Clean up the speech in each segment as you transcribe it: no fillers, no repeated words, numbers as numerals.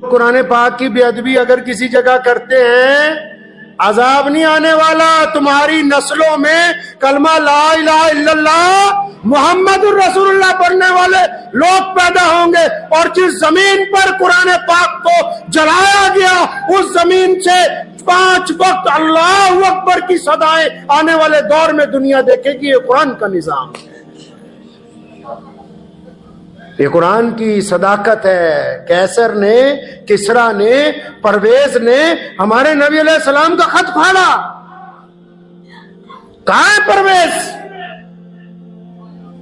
قرآن پاک کی بے ادبی اگر کسی جگہ کرتے ہیں، عذاب نہیں آنے والا، تمہاری نسلوں میں کلمہ لا الہ الا اللہ محمد الرسول اللہ پڑھنے والے لوگ پیدا ہوں گے، اور جس زمین پر قرآن پاک کو جلایا گیا اس زمین سے 5 وقت اللہ اکبر کی صدائیں آنے والے دور میں دنیا دیکھے گی۔ یہ قرآن کا نظام ہے، یہ قرآن کی صداقت ہے۔ کیسر نے، کسرا نے، پرویز نے ہمارے نبی علیہ السلام کا خط پھاڑا۔ کہاں ہے پرویز؟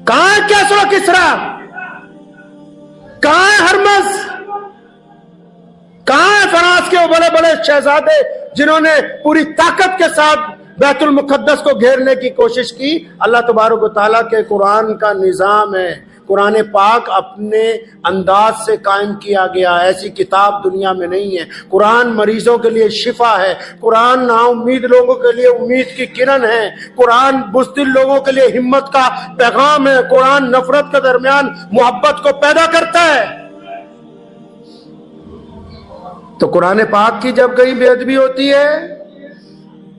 کہاں ہے کیسر و کسرا؟ کہاں ہے ہرمز؟ کہاں ہے فرانس کے وہ بڑے بڑے شہزادے جنہوں نے پوری طاقت کے ساتھ بیت المقدس کو گھیرنے کی کوشش کی؟ اللہ تبارک و تعالیٰ کے قرآن کا نظام ہے۔ قرآن پاک اپنے انداز سے قائم کیا گیا، ایسی کتاب دنیا میں نہیں ہے۔ قرآن مریضوں کے لیے شفا ہے، قرآن نا امید لوگوں کے لیے امید کی کرن ہے، قرآن بزدل لوگوں کے لیے ہمت کا پیغام ہے، قرآن نفرت کے درمیان محبت کو پیدا کرتا ہے۔ تو قرآن پاک کی جب کہیں بے ادبی ہوتی ہے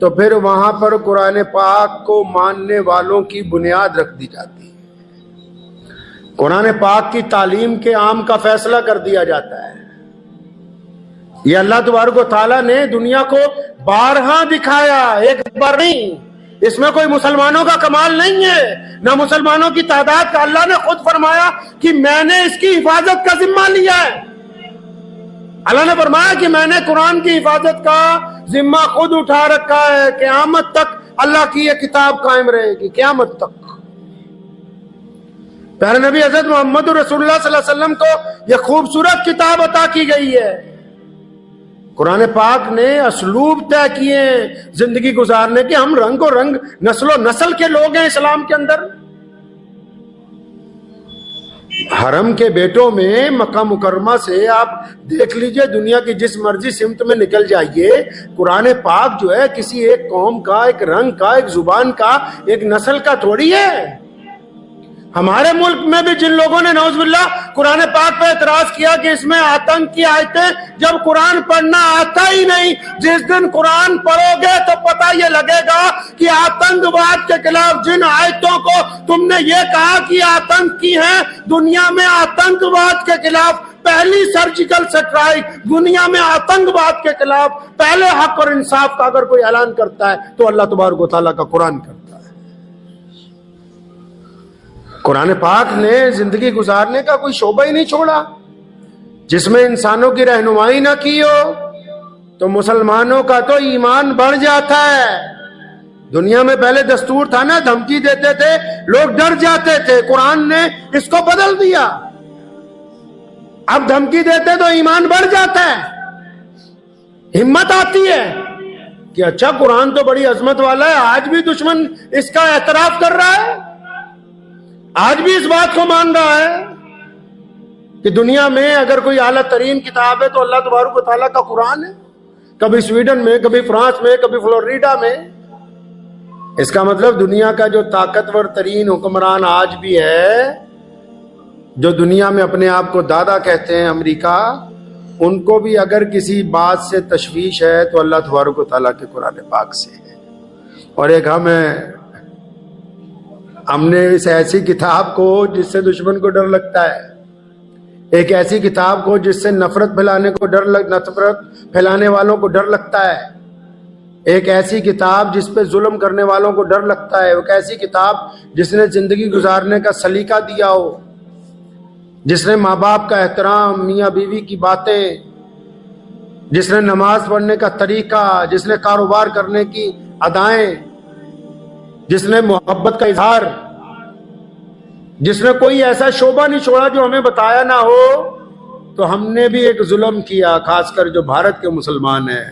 تو پھر وہاں پر قرآن پاک کو ماننے والوں کی بنیاد رکھ دی جاتی ہے، قرآن پاک کی تعلیم کے عام کا فیصلہ کر دیا جاتا ہے۔ یہ اللہ تبارک و تعالیٰ نے دنیا کو بارہا دکھایا، ایک بار نہیں۔ اس میں کوئی مسلمانوں کا کمال نہیں ہے، نہ مسلمانوں کی تعداد کا۔ اللہ نے خود فرمایا کہ میں نے اس کی حفاظت کا ذمہ لیا ہے۔ اللہ نے فرمایا کہ میں نے قرآن کی حفاظت کا ذمہ خود اٹھا رکھا ہے، قیامت تک اللہ کی یہ کتاب قائم رہے گی، قیامت تک۔ پیارے نبی حضرت محمد رسول اللہ صلی اللہ علیہ وسلم کو یہ خوبصورت کتاب عطا کی گئی ہے۔ قرآن پاک نے اسلوب طے کیے زندگی گزارنے کے۔ ہم رنگ و رنگ، نسل و نسل کے لوگ ہیں اسلام کے اندر۔ حرم کے بیٹوں میں مکہ مکرمہ سے آپ دیکھ لیجئے، دنیا کی جس مرضی سمت میں نکل جائیے، قرآن پاک جو ہے کسی ایک قوم کا، ایک رنگ کا، ایک زبان کا، ایک نسل کا تھوڑی ہے۔ ہمارے ملک میں بھی جن لوگوں نے نعوذ باللہ قرآن پاک پہ اعتراض کیا کہ اس میں آتنک کی آیتیں، جب قرآن پڑھنا آتا ہی نہیں، جس دن قرآن پڑھو گے تو پتہ یہ لگے گا کہ آتنک واد کے خلاف جن آیتوں کو تم نے یہ کہا کہ آتنک کی ہیں، دنیا میں آتنک واد کے خلاف پہلی سرجیکل سٹرائک، دنیا میں آتنک واد کے خلاف پہلے حق اور انصاف کا اگر کوئی اعلان کرتا ہے تو اللہ تبارک و تعالیٰ کا قرآن کرتا ہے۔ قرآن پاک نے زندگی گزارنے کا کوئی شعبہ ہی نہیں چھوڑا جس میں انسانوں کی رہنمائی نہ کی ہو۔ تو مسلمانوں کا تو ایمان بڑھ جاتا ہے۔ دنیا میں پہلے دستور تھا نا، دھمکی دیتے تھے، لوگ ڈر جاتے تھے، قرآن نے اس کو بدل دیا۔ اب دھمکی دیتے تو ایمان بڑھ جاتا ہے، ہمت آتی ہے کہ اچھا قرآن تو بڑی عظمت والا ہے۔ آج بھی دشمن اس کا اعتراف کر رہا ہے، آج بھی اس بات کو مان رہا ہے کہ دنیا میں اگر کوئی اعلیٰ ترین کتاب ہے تو اللہ تبارک و تعالیٰ کا قرآن ہے۔ کبھی سویڈن میں، کبھی فرانس میں، کبھی فلوریڈا میں۔ اس کا مطلب دنیا کا جو طاقتور ترین حکمران آج بھی ہے، جو دنیا میں اپنے آپ کو دادا کہتے ہیں، امریکہ، ان کو بھی اگر کسی بات سے تشویش ہے تو اللہ تبارک و تعالیٰ کے قرآن پاک سے ہے۔ اور ایک ہم نے اس ایسی کتاب کو جس سے دشمن کو ڈر لگتا ہے، ایک ایسی کتاب کو جس سے نفرت پھیلانے والوں کو ڈر لگتا ہے، ایک ایسی کتاب جس پہ ظلم کرنے والوں کو ڈر لگتا ہے، ایک ایسی کتاب جس نے زندگی گزارنے کا سلیقہ دیا ہو، جس نے ماں باپ کا احترام، میاں بیوی کی باتیں، جس نے نماز پڑھنے کا طریقہ، جس نے کاروبار کرنے کی ادائیں، جس نے محبت کا اظہار، جس نے کوئی ایسا شعبہ نہیں چھوڑا جو ہمیں بتایا نہ ہو۔ تو ہم نے بھی ایک ظلم کیا، خاص کر جو بھارت کے مسلمان ہیں،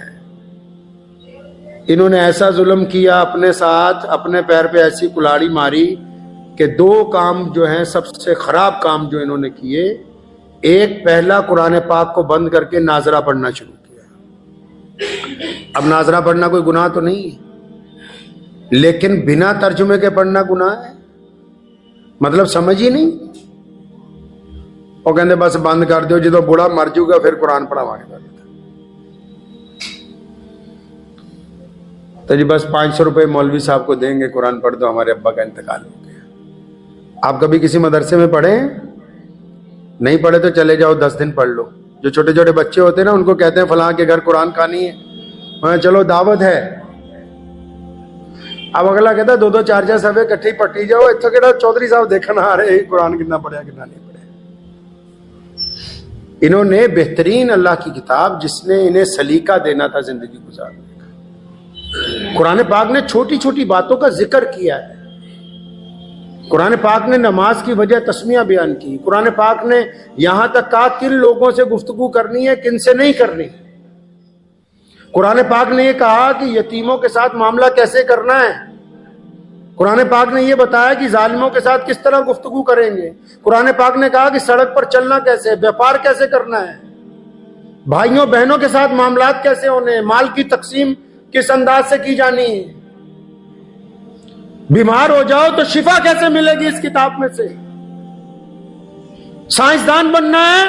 انہوں نے ایسا ظلم کیا اپنے ساتھ، اپنے پیر پہ ایسی کلاڑی ماری کہ 2 کام جو ہیں سب سے خراب کام جو انہوں نے کیے۔ ایک، پہلا قرآن پاک کو بند کر کے ناظرہ پڑھنا شروع کیا۔ اب ناظرہ پڑھنا کوئی گناہ تو نہیں ہے، لیکن بنا ترجمے کے پڑھنا گناہ ہے، مطلب سمجھ ہی نہیں۔ وہ کہندے بس بند کر دیو، جدو بوڑھا مر جاؤ پھر قرآن پڑھاواں گے۔ تو جی بس 500 روپے مولوی صاحب کو دیں گے، قرآن پڑھ دو، ہمارے ابا کا انتقال ہو گیا۔ آپ کبھی کسی مدرسے میں پڑھے ہیں؟ نہیں پڑھے تو چلے جاؤ 10 دن پڑھ لو۔ جو چھوٹے چھوٹے بچے ہوتے ہیں نا، ان کو کہتے ہیں فلاں کے گھر قرآن خوانی ہے، ہاں چلو دعوت ہے۔ اب اگلا کہتا ہے 2-2 4-4 صفحے کٹھی پٹی جاؤ، اتنا کہتا چودھری صاحب دیکھنا آ رہے قرآن کتنا پڑھیا کتنا نہیں پڑھیا۔ انہوں نے بہترین اللہ کی کتاب، جس نے انہیں سلیقہ دینا تھا زندگی گزارنے کا، قرآن پاک نے چھوٹی چھوٹی باتوں کا ذکر کیا ہے۔ قرآن پاک نے نماز کی وجہ تسمیہ بیان کی۔ قرآن پاک نے یہاں تک کہا کن لوگوں سے گفتگو کرنی ہے، کن سے نہیں کرنی۔ قرآن پاک نے یہ کہا کہ یتیموں کے ساتھ معاملہ کیسے کرنا ہے۔ قرآن پاک نے یہ بتایا کہ ظالموں کے ساتھ کس طرح گفتگو کریں گے۔ قرآن پاک نے کہا کہ سڑک پر چلنا کیسے، بیپار کیسے کرنا ہے، بھائیوں بہنوں کے ساتھ معاملات کیسے ہونے ہیں، مال کی تقسیم کس انداز سے کی جانی ہے، بیمار ہو جاؤ تو شفا کیسے ملے گی اس کتاب میں سے۔ سائنسدان بننا ہے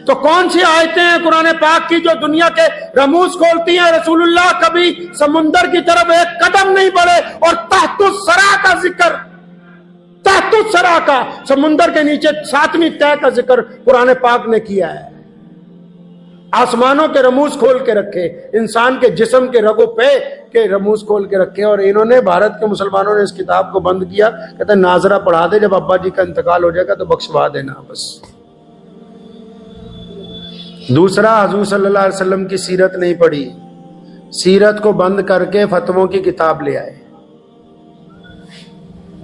تو کون سی آیتیں ہیں قرآن پاک کی جو دنیا کے رموز کھولتی ہیں۔ رسول اللہ کبھی سمندر کی طرف ایک قدم نہیں بڑھے، اور تحت الثری کا ذکر، تحت الثری کا، سمندر کے نیچے 7ویں تہ کا ذکر قرآن پاک نے کیا ہے۔ آسمانوں کے رموز کھول کے رکھے، انسان کے جسم کے رگ و پے کے رموز کھول کے رکھے، اور انہوں نے بھارت کے مسلمانوں نے اس کتاب کو بند کیا۔ کہتے ہیں ناظرہ پڑھا دے، جب ابا جی کا انتقال ہو جائے گا تو بخشوا دینا بس۔ دوسرا، حضور صلی اللہ علیہ وسلم کی سیرت نہیں پڑھی، سیرت کو بند کر کے فتووں کی کتاب لے آئے۔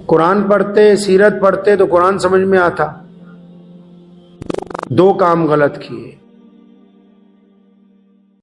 قرآن پڑھتے، سیرت پڑھتے تو قرآن سمجھ میں آتا۔ 2 کام غلط کیے۔